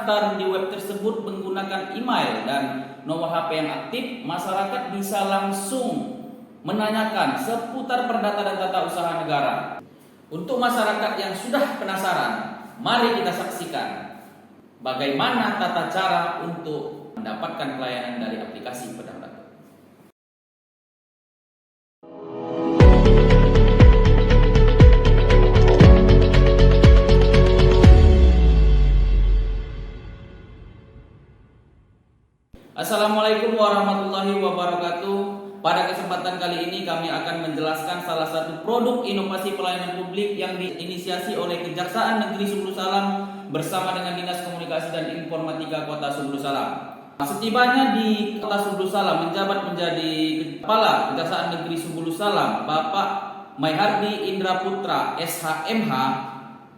mendaftar di web tersebut menggunakan email dan nomor HP yang aktif, masyarakat bisa langsung menanyakan seputar perdata dan tata usaha negara. Untuk masyarakat yang sudah penasaran, mari kita saksikan bagaimana tata cara untuk mendapatkan pelayanan dari aplikasi Pedang Datun. Assalamualaikum warahmatullahi wabarakatuh. Pada kesempatan kali ini kami akan menjelaskan salah satu produk inovasi pelayanan publik yang diinisiasi oleh Kejaksaan Negeri Subulu Salam bersama dengan Dinas Komunikasi dan Informatika Kota Subulu Salam. Setibanya di Kota Subulu Salam menjabat menjadi Kepala Kejaksaan Negeri Subulu Salam, Bapak Maihardi Indra Putra SHMH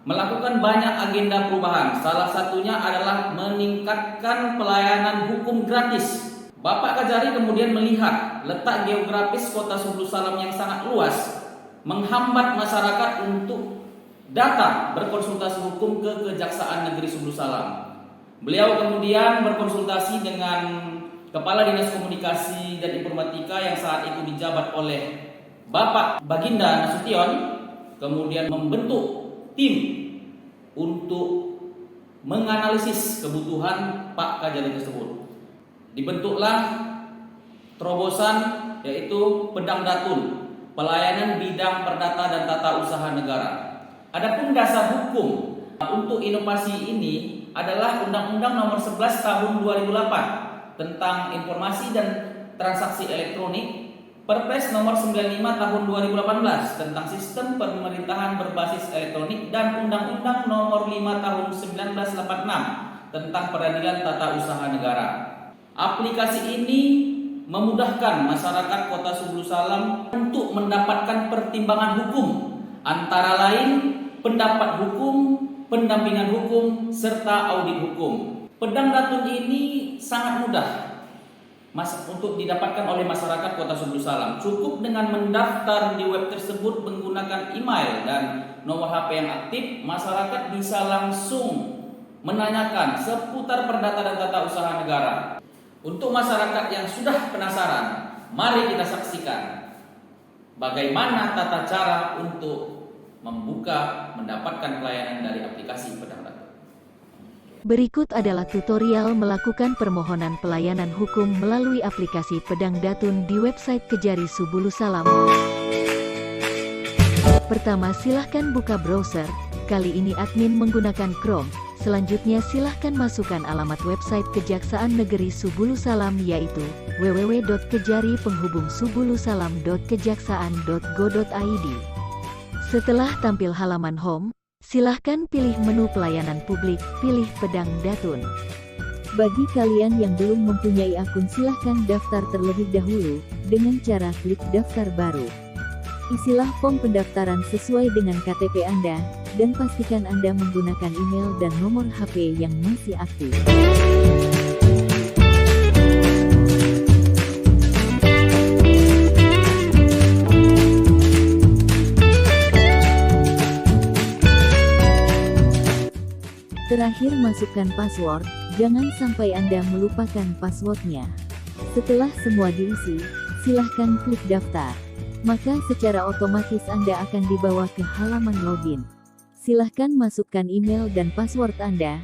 melakukan banyak agenda perubahan. Salah satunya adalah meningkatkan pelayanan hukum gratis. Bapak Kajari kemudian melihat letak geografis Kota Subulu Salam yang sangat luas menghambat masyarakat untuk datang berkonsultasi hukum ke Kejaksaan Negeri Subulu Salam. Beliau kemudian berkonsultasi dengan Kepala Dinas Komunikasi dan Informatika yang saat itu dijabat oleh Bapak Baginda Nasution, kemudian membentuk tim untuk menganalisis kebutuhan Pak Kajari tersebut. Dibentuklah terobosan yaitu Pedang Datun, pelayanan bidang perdata dan tata usaha negara. Adapun dasar hukum untuk inovasi ini adalah Undang-Undang Nomor 11 Tahun 2008 tentang Informasi dan Transaksi Elektronik, Perpres Nomor 95 Tahun 2018 tentang Sistem Pemerintahan Berbasis Elektronik, dan Undang-Undang Nomor 5 Tahun 1986 tentang Peradilan Tata Usaha Negara. Aplikasi ini memudahkan masyarakat Kota Subulu Salam untuk mendapatkan pertimbangan hukum, antara lain pendapat hukum, pendampingan hukum, serta audit hukum. Pedang Datun ini sangat mudah untuk didapatkan oleh masyarakat Kota Subulu Salam. Cukup dengan mendaftar di web tersebut menggunakan email dan nomor HP yang aktif, masyarakat bisa langsung menanyakan seputar perdata dan tata usaha negara. Untuk masyarakat yang sudah penasaran, mari kita saksikan bagaimana tata cara untuk mendapatkan pelayanan dari aplikasi Pedang Datun. Berikut adalah tutorial melakukan permohonan pelayanan hukum melalui aplikasi Pedang Datun di website Kejari Subulu Salam. Pertama, silahkan buka browser. Kali ini admin menggunakan Chrome. Selanjutnya silahkan masukkan alamat website Kejaksaan Negeri Subulu Salam, yaitu www.kejari-subulusalam.kejaksaan.go.id. Setelah tampil halaman home, silahkan pilih menu pelayanan publik, pilih Pedang Datun. Bagi kalian yang belum mempunyai akun, silahkan daftar terlebih dahulu dengan cara klik daftar baru. Isilah form pendaftaran sesuai dengan KTP Anda, dan pastikan Anda menggunakan email dan nomor HP yang masih aktif. Terakhir, masukkan password, jangan sampai Anda melupakan passwordnya. Setelah semua diisi, silahkan klik daftar. Maka secara otomatis Anda akan dibawa ke halaman login. Silahkan masukkan email dan password Anda.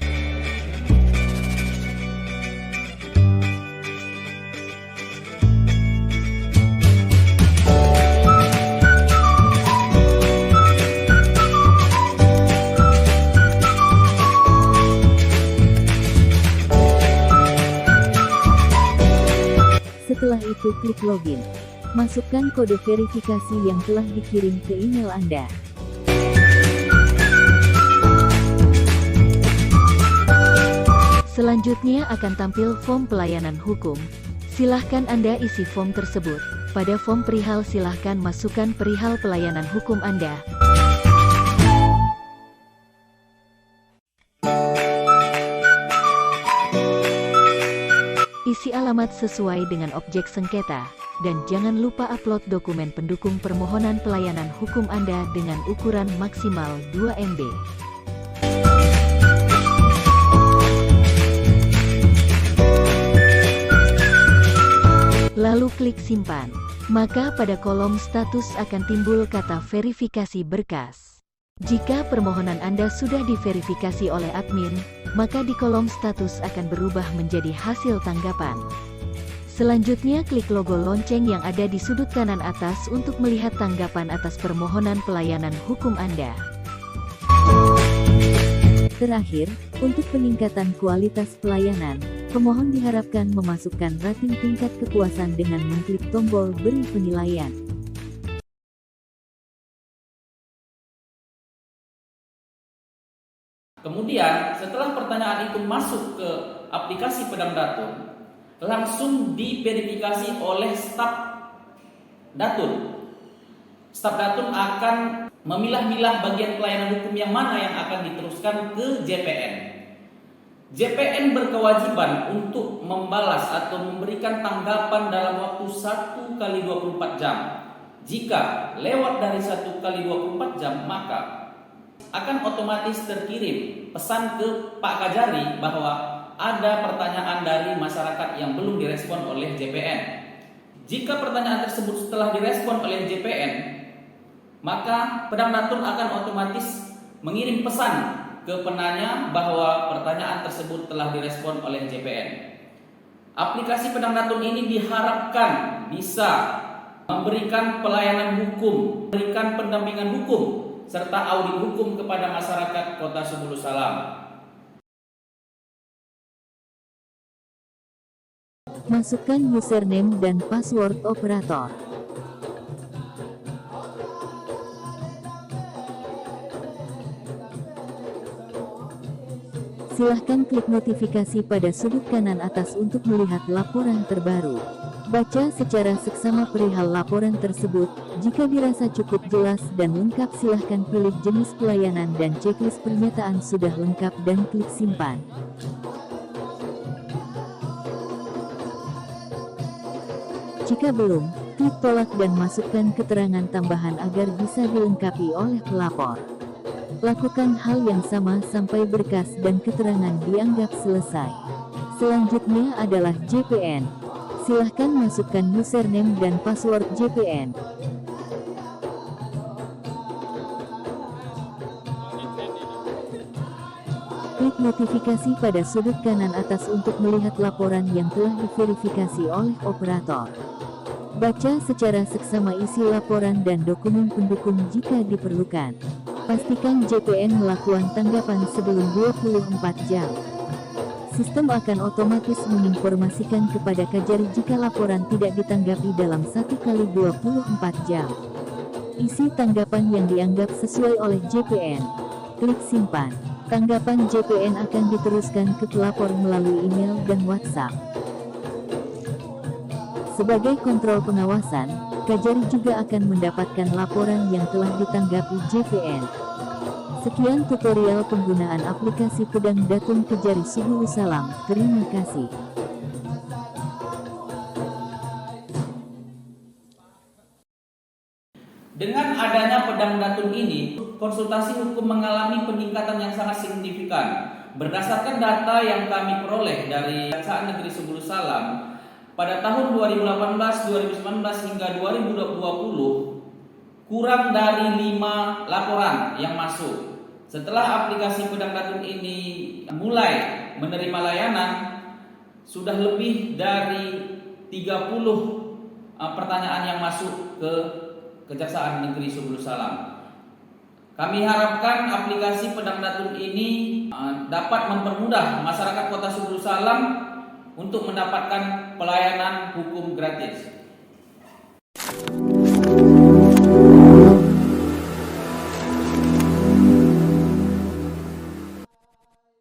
Setelah itu klik login. Masukkan kode verifikasi yang telah dikirim ke email Anda. Selanjutnya akan tampil form pelayanan hukum. Silahkan Anda isi form tersebut. Pada form perihal silahkan masukkan perihal pelayanan hukum Anda. Isi alamat sesuai dengan objek sengketa, dan jangan lupa upload dokumen pendukung permohonan pelayanan hukum Anda dengan ukuran maksimal 2 MB. lalu klik simpan. Maka pada kolom status akan timbul kata verifikasi berkas. Jika permohonan Anda sudah diverifikasi oleh admin, maka di kolom status akan berubah menjadi hasil tanggapan. Selanjutnya klik logo lonceng yang ada di sudut kanan atas untuk melihat tanggapan atas permohonan pelayanan hukum Anda. Terakhir, untuk peningkatan kualitas pelayanan, pemohon diharapkan memasukkan rating tingkat kepuasan dengan mengklik tombol beri penilaian. Kemudian setelah pertanyaan itu masuk ke aplikasi Pedang Datun, langsung diverifikasi oleh staf Datun. Staf Datun akan memilah-milah bagian pelayanan hukum yang mana yang akan diteruskan ke JPN. JPN berkewajiban untuk membalas atau memberikan tanggapan dalam waktu 1 kali 24 jam. Jika lewat dari 1 kali 24 jam, maka akan otomatis terkirim pesan ke Pak Kajari bahwa ada pertanyaan dari masyarakat yang belum direspon oleh JPN. Jika pertanyaan tersebut setelah direspon oleh JPN, maka Pedang Datun akan otomatis mengirim pesan ke penanya bahwa pertanyaan tersebut telah direspon oleh JPN. Aplikasi Pedang Datun ini diharapkan bisa memberikan pelayanan hukum, memberikan pendampingan hukum, serta audit hukum kepada masyarakat Kota Sebulu Salam. Masukkan username dan password operator. Silahkan klik notifikasi pada sudut kanan atas untuk melihat laporan terbaru. Baca secara seksama perihal laporan tersebut. Jika dirasa cukup jelas dan lengkap, silahkan pilih jenis pelayanan dan checklist pernyataan sudah lengkap dan klik simpan. Jika belum, klik tolak dan masukkan keterangan tambahan agar bisa dilengkapi oleh pelapor. Lakukan hal yang sama sampai berkas dan keterangan dianggap selesai. Selanjutnya adalah JPN. Silahkan masukkan username dan password JPN. Klik notifikasi pada sudut kanan atas untuk melihat laporan yang telah diverifikasi oleh operator. Baca secara seksama isi laporan dan dokumen pendukung jika diperlukan. Pastikan JPN melakukan tanggapan sebelum 24 jam. Sistem akan otomatis menginformasikan kepada Kajari jika laporan tidak ditanggapi dalam 1 kali 24 jam. Isi tanggapan yang dianggap sesuai oleh JPN. Klik simpan. Tanggapan JPN akan diteruskan ke pelapor melalui email dan WhatsApp. Sebagai kontrol pengawasan, Kajari juga akan mendapatkan laporan yang telah ditanggapi JPN. Sekian tutorial penggunaan aplikasi Pedang Datun Kejari Sebulu Salam. Terima kasih. Dengan adanya Pedang Datun ini, konsultasi hukum mengalami peningkatan yang sangat signifikan. Berdasarkan data yang kami peroleh dari Kejaksaan Negeri Sebulu Salam, pada tahun 2018, 2019 hingga 2020, kurang dari 5 laporan yang masuk. Setelah aplikasi Pedang Datun ini mulai menerima layanan, sudah lebih dari 30 pertanyaan yang masuk ke Kejaksaan Negeri Sebulu Salam. Kami harapkan aplikasi Pedang Datun ini dapat mempermudah masyarakat Kota Sebulu Salam untuk mendapatkan pelayanan hukum gratis.